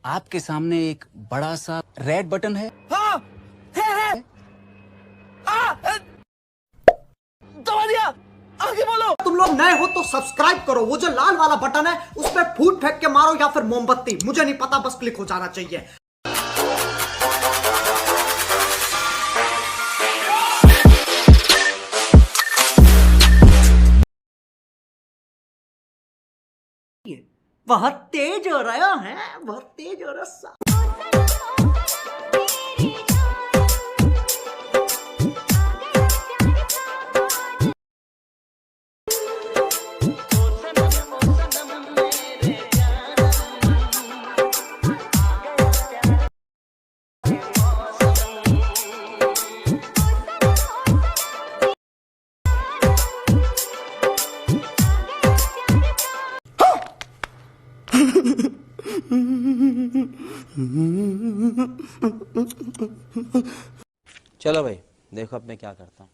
आपके सामने एक बड़ा सा रेड बटन है। हाँ, है। दबा दिया। आगे बोलो। तुम लोग नए हो तो सब्सक्राइब करो, वो जो लाल वाला बटन है उस पर फूट फेंक के मारो या फिर मोमबत्ती, मुझे नहीं पता, बस क्लिक हो जाना चाहिए। बहुत तेज हो रहा है, बहुत तेज हो रहा। चलो भाई देखो अब मैं क्या करता हूँ।